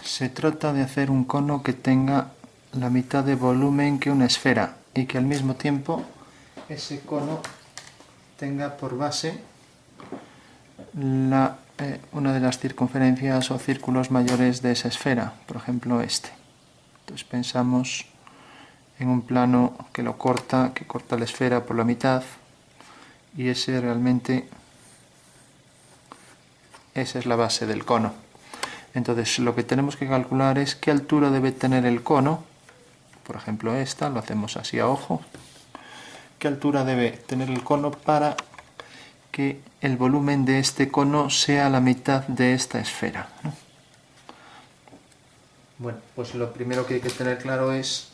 Se trata de hacer un cono que tenga la mitad de volumen que una esfera y que al mismo tiempo ese cono tenga por base una de las circunferencias o círculos mayores de esa esfera, por ejemplo este. Entonces pensamos en un plano que corta la esfera por la mitad, y esa es la base del cono. Entonces lo que tenemos que calcular es qué altura debe tener el cono. Por ejemplo esta, lo hacemos así a ojo. ¿Qué altura debe tener el cono para que el volumen de este cono sea la mitad de esta esfera? Bueno, pues lo primero que hay que tener claro es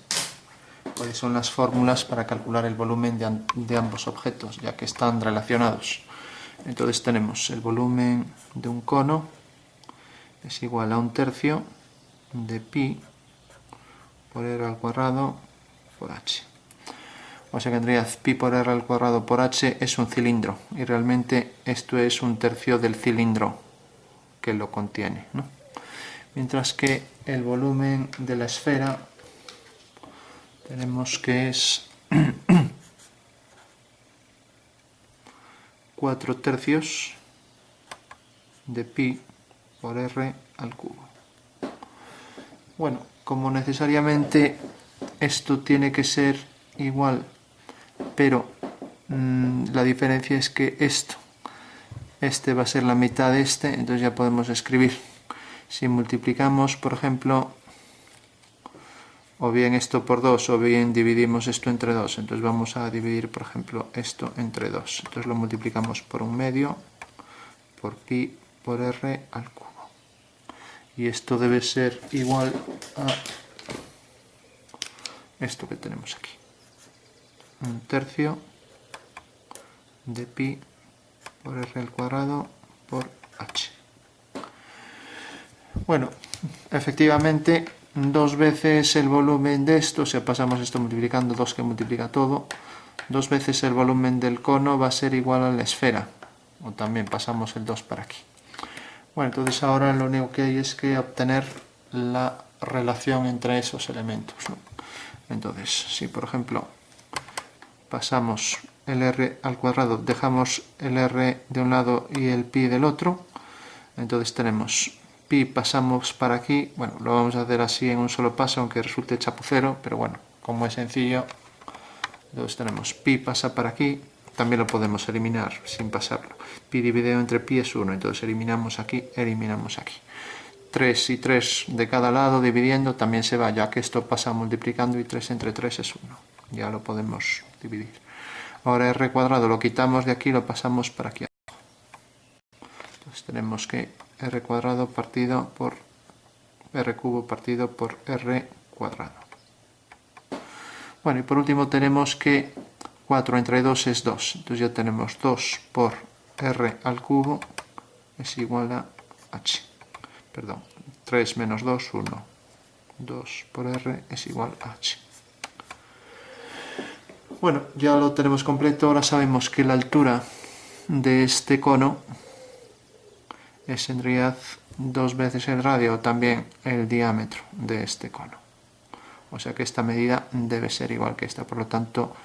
cuáles son las fórmulas para calcular el volumen de ambos objetos, ya que están relacionados. Entonces tenemos el volumen de un cono es igual a 1/3 de pi por r al cuadrado por h. O sea que tendría pi por r al cuadrado por h es un cilindro, y realmente esto es 1/3 del cilindro que lo contiene, ¿no? Mientras que el volumen de la esfera tenemos que es 4/3 de pi por r al cubo. Bueno, como necesariamente esto tiene que ser igual, pero la diferencia es que este va a ser la mitad de este, entonces ya podemos escribir. Si multiplicamos, por ejemplo, o bien esto por 2, o bien dividimos esto entre 2, entonces vamos a dividir, por ejemplo, esto entre 2. Entonces lo multiplicamos por 1/2 por pi por r al cubo. Y esto debe ser igual a esto que tenemos aquí. 1/3 de pi por r al cuadrado por h. Bueno, efectivamente, 2 veces el volumen de esto, si pasamos esto multiplicando, 2 que multiplica todo, 2 veces el volumen del cono va a ser igual a la esfera. O también pasamos el 2 para aquí. Bueno, entonces ahora lo único que hay es que obtener la relación entre esos elementos, ¿no? Entonces, si por ejemplo pasamos el r al cuadrado, dejamos el r de un lado y el pi del otro, entonces tenemos pi, pasamos para aquí. Bueno, lo vamos a hacer así en un solo paso, aunque resulte chapucero, pero bueno, como es sencillo, entonces tenemos pi pasa para aquí. También lo podemos eliminar sin pasarlo. Pi dividido entre pi es 1, entonces eliminamos aquí, eliminamos aquí. 3 y 3 de cada lado dividiendo también se va, ya que esto pasa multiplicando y 3 entre 3 es 1. Ya lo podemos dividir. Ahora r cuadrado lo quitamos de aquí y lo pasamos para aquí abajo. Entonces tenemos que r cuadrado partido por r cubo partido por r cuadrado. Bueno, y por último tenemos que 4 entre 2 es 2. Entonces ya tenemos 2 por r al cubo es igual a h. Perdón, 3 menos 2, 1. 2 por r es igual a h. Bueno, ya lo tenemos completo. Ahora sabemos que la altura de este cono es en realidad 2 veces el radio, o también el diámetro de este cono. O sea que esta medida debe ser igual que esta. Por lo tanto,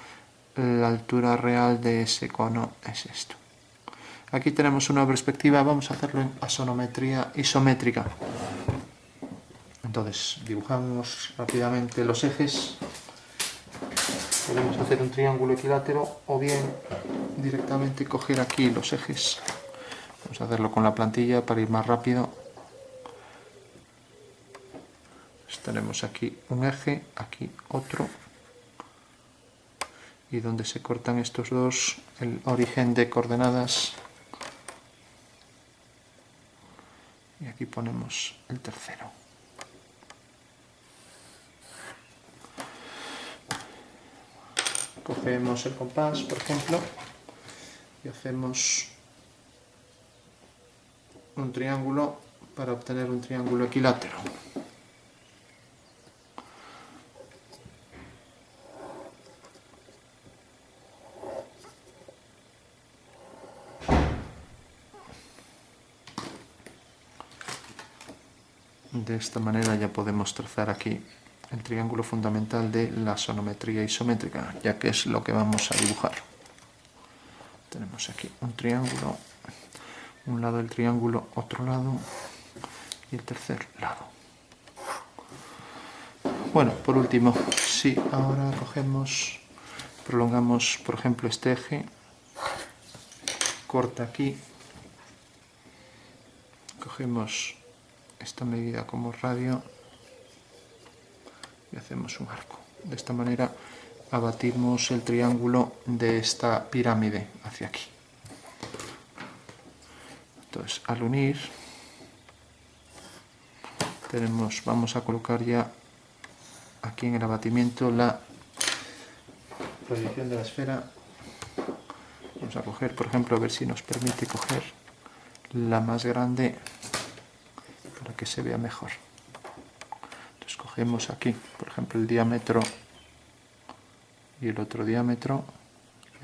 la altura real de ese cono es esto. Aquí tenemos una perspectiva, vamos a hacerlo en asonometría isométrica. Entonces dibujamos rápidamente los ejes. Podemos hacer un triángulo equilátero o bien directamente coger aquí los ejes. Vamos a hacerlo con la plantilla para ir más rápido. Pues tenemos aquí un eje, aquí otro. Y donde se cortan estos dos, el origen de coordenadas. Y aquí ponemos el tercero. Cogemos el compás, por ejemplo, y hacemos un triángulo para obtener un triángulo equilátero. De esta manera ya podemos trazar aquí el triángulo fundamental de la sonometría isométrica, ya que es lo que vamos a dibujar. Tenemos aquí un triángulo, un lado del triángulo, otro lado y el tercer lado. Bueno, por último, si ahora prolongamos, por ejemplo, este eje, corta aquí, cogemos esta medida como radio y hacemos un arco. De esta manera abatimos el triángulo de esta pirámide hacia aquí. Entonces, al unir, vamos a colocar ya aquí en el abatimiento la proyección de la esfera. Vamos a coger, por ejemplo, a ver si nos permite coger la más grande para que se vea mejor. Entonces cogemos aquí, por ejemplo, el diámetro y el otro diámetro.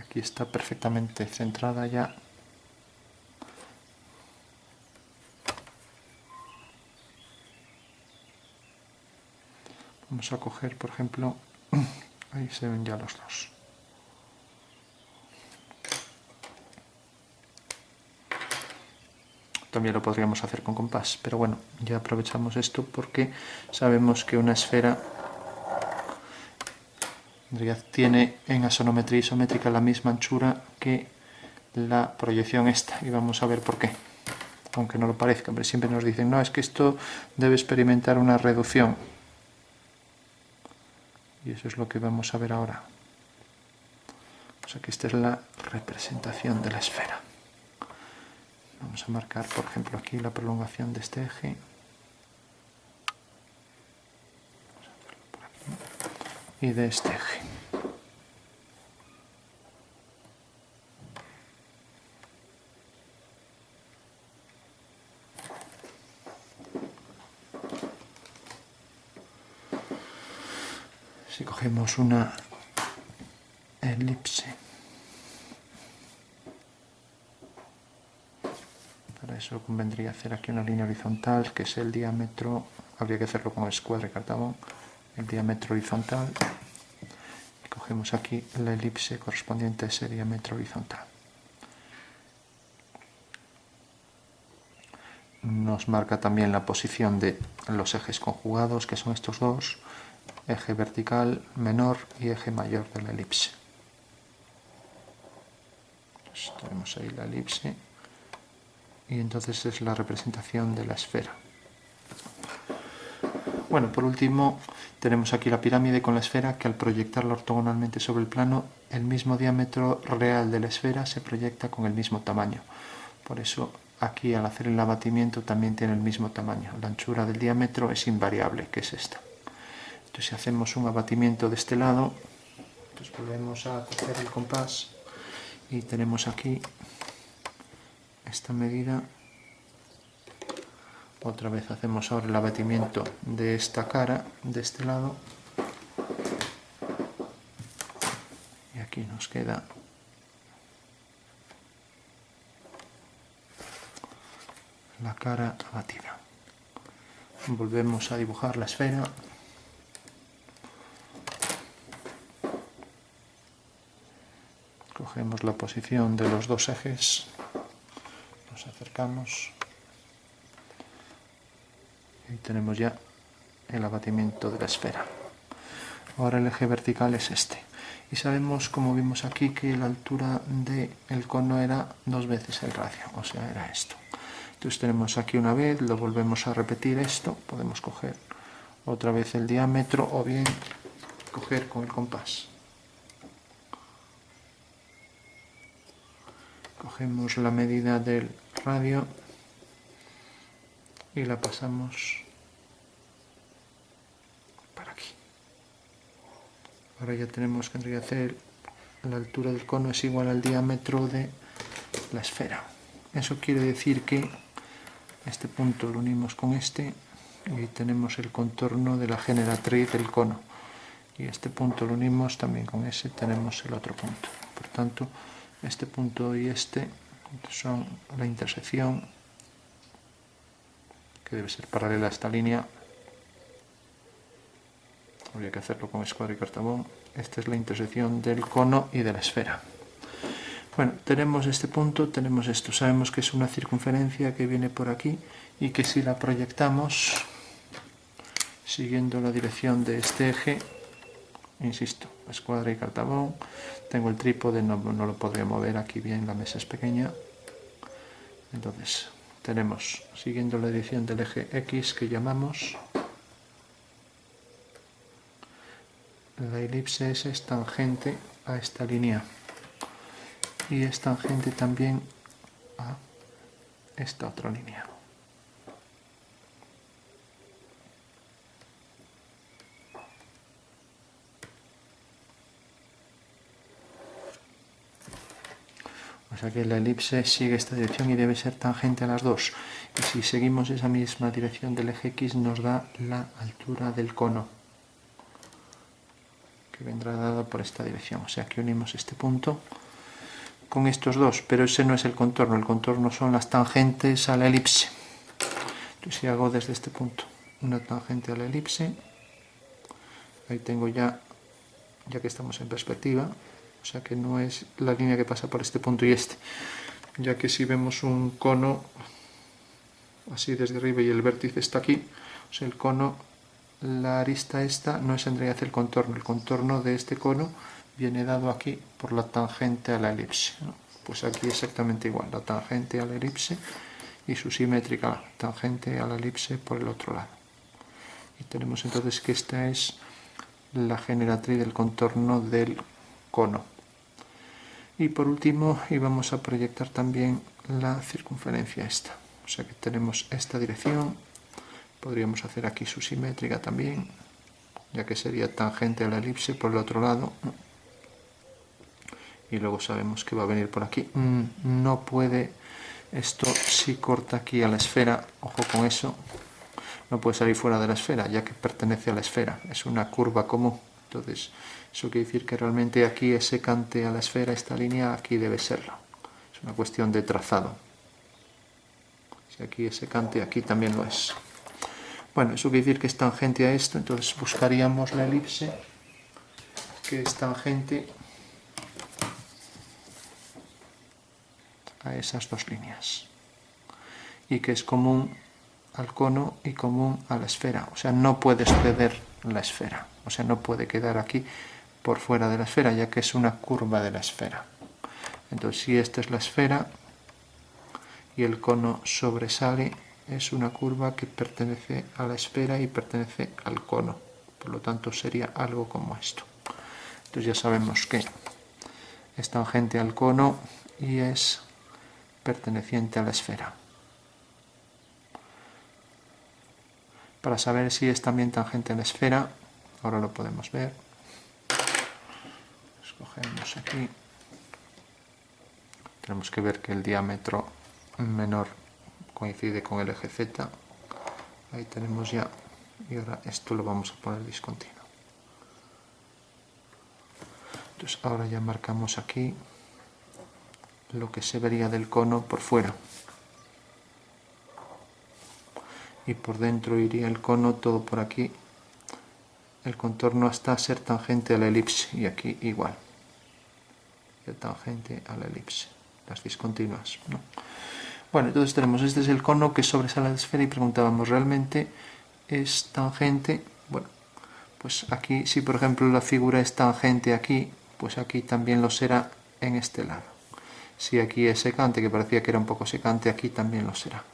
Aquí está perfectamente centrada ya. Vamos a coger, por ejemplo, ahí se ven ya los dos. También lo podríamos hacer con compás, pero bueno, ya aprovechamos esto porque sabemos que una esfera en realidad tiene en asonometría isométrica la misma anchura que la proyección esta, y vamos a ver por qué. Aunque no lo parezca, pero siempre nos dicen, no, es que esto debe experimentar una reducción. Y eso es lo que vamos a ver ahora. O sea que esta es la representación de la esfera. Vamos a marcar, por ejemplo, aquí la prolongación de este eje. Y de este eje. Si cogemos una elipse, para eso convendría hacer aquí una línea horizontal, que es el diámetro, habría que hacerlo con escuadra y cartabón, el diámetro horizontal, y cogemos aquí la elipse correspondiente a ese diámetro horizontal. Nos marca también la posición de los ejes conjugados, que son estos dos, eje vertical menor y eje mayor de la elipse. Entonces, tenemos ahí la elipse y entonces es la representación de la esfera. Bueno, por último tenemos aquí la pirámide con la esfera, que al proyectarla ortogonalmente sobre el plano, el mismo diámetro real de la esfera se proyecta con el mismo tamaño. Por eso aquí al hacer el abatimiento también tiene el mismo tamaño. La anchura del diámetro es invariable, que es esta. Entonces si hacemos un abatimiento de este lado, pues volvemos a coger el compás y tenemos aquí esta medida. Otra vez hacemos ahora el abatimiento de esta cara, de este lado. Y aquí nos queda la cara abatida. Volvemos a dibujar la esfera. Cogemos la posición de los dos ejes, nos acercamos y tenemos ya el abatimiento de la esfera. Ahora el eje vertical es este. Y sabemos, como vimos aquí, que la altura del cono era 2 veces el radio, o sea, era esto. Entonces tenemos aquí una vez, lo volvemos a repetir esto, podemos coger otra vez el diámetro o bien coger con el compás. Cogemos la medida del radio y la pasamos para aquí. Ahora ya tenemos que hacer la altura del cono es igual al diámetro de la esfera. Eso quiere decir que este punto lo unimos con este y tenemos el contorno de la generatriz del cono. Y este punto lo unimos también con ese, tenemos el otro punto. Por tanto, este punto y este son la intersección, que debe ser paralela a esta línea, habría que hacerlo con escuadra y cartabón. Esta es la intersección del cono y de la esfera. Bueno, tenemos este punto, tenemos esto. Sabemos que es una circunferencia que viene por aquí y que si la proyectamos siguiendo la dirección de este eje, insisto, escuadra y cartabón, tengo el trípode, no lo podría mover aquí bien, la mesa es pequeña. Entonces, tenemos, siguiendo la dirección del eje X que llamamos, la elipse S es tangente a esta línea y es tangente también a esta otra línea. O sea que la elipse sigue esta dirección y debe ser tangente a las dos. Y si seguimos esa misma dirección del eje X nos da la altura del cono, que vendrá dada por esta dirección. O sea que unimos este punto con estos dos, pero ese no es el contorno son las tangentes a la elipse. Entonces si hago desde este punto una tangente a la elipse, ahí tengo ya que estamos en perspectiva, o sea que no es la línea que pasa por este punto y este, ya que si vemos un cono así desde arriba y el vértice está aquí, o sea el cono, la arista esta no es en realidad el contorno de este cono viene dado aquí por la tangente a la elipse, ¿no? Pues aquí exactamente igual, la tangente a la elipse y su simétrica tangente a la elipse por el otro lado. Y tenemos entonces que esta es la generatriz del contorno del cono. Y por último íbamos a proyectar también la circunferencia esta. O sea que tenemos esta dirección, podríamos hacer aquí su simétrica también, ya que sería tangente a la elipse por el otro lado. Y luego sabemos que va a venir por aquí. No puede, esto si corta aquí a la esfera, ojo con eso, no puede salir fuera de la esfera, ya que pertenece a la esfera, es una curva común. Entonces, eso quiere decir que realmente aquí es secante a la esfera, esta línea aquí debe serlo. Es una cuestión de trazado. Si aquí es secante, aquí también lo es. Bueno, eso quiere decir que es tangente a esto, entonces buscaríamos la elipse, que es tangente a esas dos líneas y que es común al cono y común a la esfera, o sea, no puede exceder la esfera, o sea, no puede quedar aquí por fuera de la esfera, ya que es una curva de la esfera. Entonces, si esta es la esfera y el cono sobresale, es una curva que pertenece a la esfera y pertenece al cono, por lo tanto sería algo como esto. Entonces ya sabemos que es tangente al cono y es perteneciente a la esfera. Para saber si es también tangente a la esfera, ahora lo podemos ver. Escogemos aquí. Tenemos que ver que el diámetro menor coincide con el eje Z. Ahí tenemos ya. Y ahora esto lo vamos a poner discontinuo. Entonces ahora ya marcamos aquí lo que se vería del cono por fuera. Y por dentro iría el cono todo por aquí, el contorno hasta ser tangente a la elipse, y aquí igual, el tangente a la elipse, las discontinuas, ¿no? Bueno, entonces tenemos, este es el cono que sobresale a la esfera y preguntábamos, ¿realmente es tangente? Bueno, pues aquí, si por ejemplo la figura es tangente aquí, pues aquí también lo será en este lado. Si aquí es secante, que parecía que era un poco secante, aquí también lo será.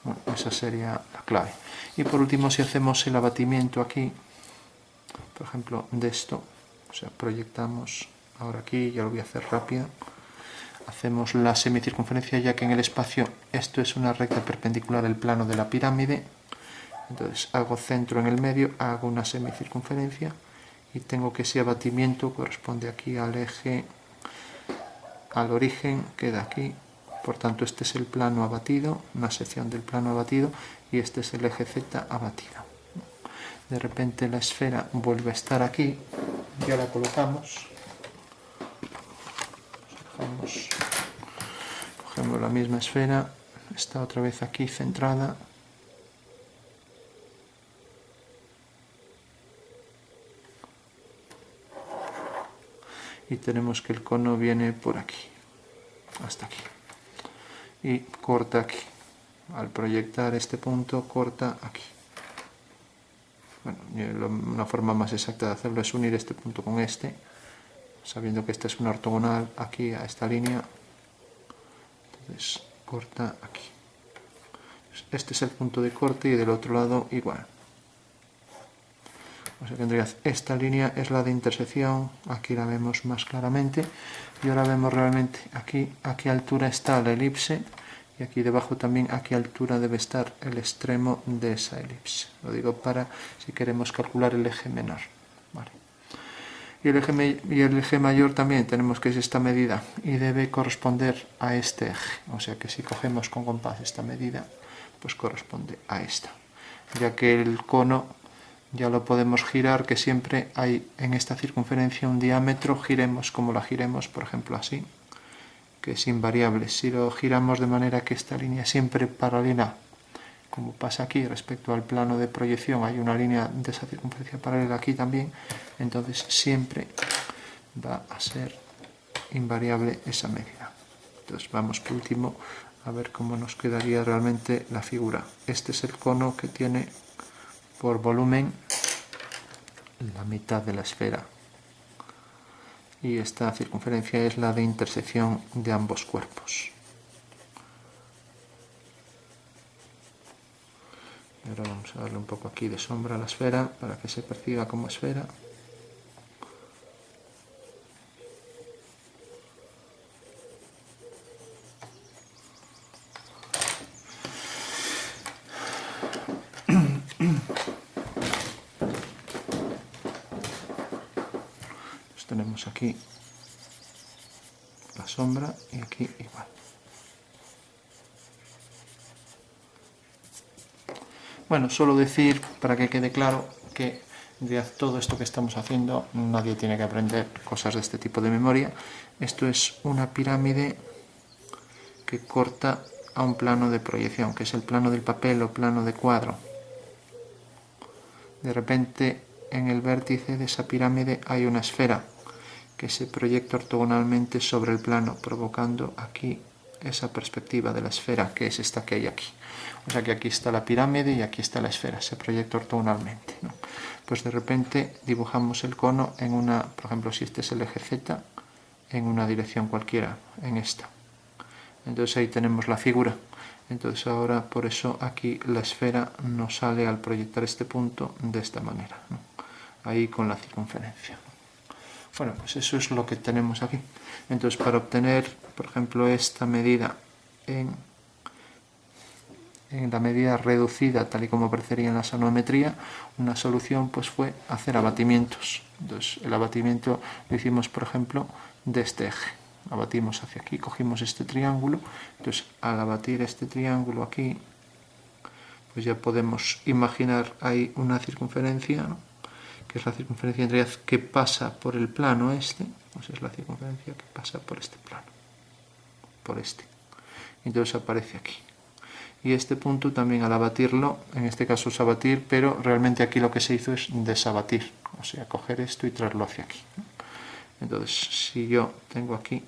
Bueno, esa sería la clave. Y por último, si hacemos el abatimiento aquí, por ejemplo, de esto, o sea, proyectamos ahora aquí, ya lo voy a hacer rápido, hacemos la semicircunferencia, ya que en el espacio esto es una recta perpendicular al plano de la pirámide, entonces hago centro en el medio, hago una semicircunferencia y tengo que ese abatimiento corresponde aquí al eje, al origen, queda aquí. Por tanto, este es el plano abatido, una sección del plano abatido, y este es el eje Z abatido. De repente la esfera vuelve a estar aquí, ya la colocamos. Cogemos la misma esfera, está otra vez aquí centrada. y tenemos que el cono viene por aquí, hasta aquí, y corta aquí. Al proyectar este punto, corta aquí. Bueno, una forma más exacta de hacerlo es unir este punto con este, sabiendo que esta es una ortogonal aquí a esta línea. Entonces corta aquí. Este es el punto de corte y del otro lado igual. O sea que en realidad esta línea es la de intersección, aquí la vemos más claramente, y ahora vemos realmente aquí a qué altura está la elipse, y aquí debajo también a qué altura debe estar el extremo de esa elipse. Lo digo para si queremos calcular el eje menor. Vale. Y el eje mayor también tenemos que es esta medida y debe corresponder a este eje. O sea que si cogemos con compás esta medida, pues corresponde a esta. Ya que el cono ya lo podemos girar, que siempre hay en esta circunferencia un diámetro, giremos como la giremos, por ejemplo así, que es invariable. Si lo giramos de manera que esta línea siempre paralela, como pasa aquí respecto al plano de proyección, hay una línea de esa circunferencia paralela aquí también, entonces siempre va a ser invariable esa medida. Entonces vamos por último a ver cómo nos quedaría realmente la figura. Este es el cono que tiene por volumen la mitad de la esfera, y esta circunferencia es la de intersección de ambos cuerpos. Y ahora vamos a darle un poco aquí de sombra a la esfera para que se perciba como esfera. Pues tenemos aquí la sombra y aquí igual. Bueno, solo decir, para que quede claro, que de todo esto que estamos haciendo, nadie tiene que aprender cosas de este tipo de memoria. Esto es una pirámide que corta a un plano de proyección, que es el plano del papel o plano de cuadro. De repente, en el vértice de esa pirámide hay una esfera que se proyecta ortogonalmente sobre el plano, provocando aquí esa perspectiva de la esfera, que es esta que hay aquí. O sea que aquí está la pirámide y aquí está la esfera, se proyecta ortogonalmente, ¿no? Pues de repente dibujamos el cono en una, por ejemplo, si este es el eje Z, en una dirección cualquiera, en esta. Entonces ahí tenemos la figura. Entonces ahora por eso aquí la esfera nos sale al proyectar este punto de esta manera, ¿no? Ahí con la circunferencia. Bueno, pues eso es lo que tenemos aquí. Entonces para obtener, por ejemplo, esta medida en la medida reducida, tal y como aparecería en la sonometría, una solución pues fue hacer abatimientos. Entonces el abatimiento lo hicimos, por ejemplo, de este eje. Abatimos hacia aquí, cogimos este triángulo, entonces al abatir este triángulo aquí, pues ya podemos imaginar ahí una circunferencia, ¿no? Que es la circunferencia en realidad que pasa por el plano este, pues es la circunferencia que pasa por este plano, por este. Entonces aparece aquí. Y este punto también al abatirlo, en este caso es abatir, pero realmente aquí lo que se hizo es desabatir, o sea, coger esto y traerlo hacia aquí. Entonces, si yo tengo aquí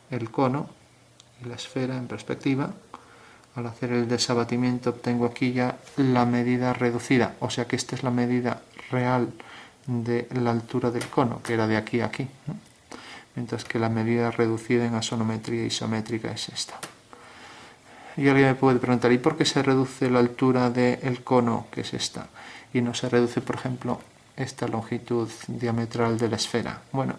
el cono y la esfera en perspectiva, al hacer el desabatimiento obtengo aquí ya la medida reducida, o sea que esta es la medida real de la altura del cono, que era de aquí a aquí, ¿no? Mientras que la medida reducida en asonometría isométrica es esta. Y alguien me puede preguntar, ¿y por qué se reduce la altura del cono, que es esta, y no se reduce, por ejemplo, esta longitud diametral de la esfera? Bueno,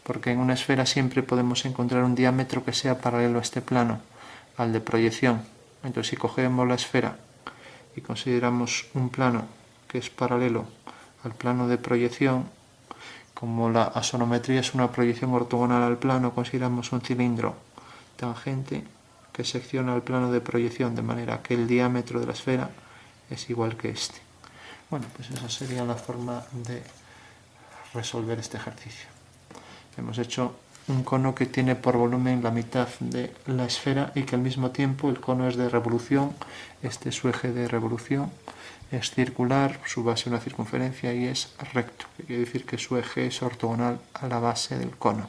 porque en una esfera siempre podemos encontrar un diámetro que sea paralelo a este plano, al de proyección. Entonces, si cogemos la esfera y consideramos un plano que es paralelo al plano de proyección, como la asonometría es una proyección ortogonal al plano, consideramos un cilindro tangente que secciona el plano de proyección de manera que el diámetro de la esfera es igual que este. Bueno, pues esa sería la forma de resolver este ejercicio. Hemos hecho un cono que tiene por volumen la mitad de la esfera y que al mismo tiempo el cono es de revolución, este es su eje de revolución, es circular, su base una circunferencia y es recto, que quiere decir que su eje es ortogonal a la base del cono.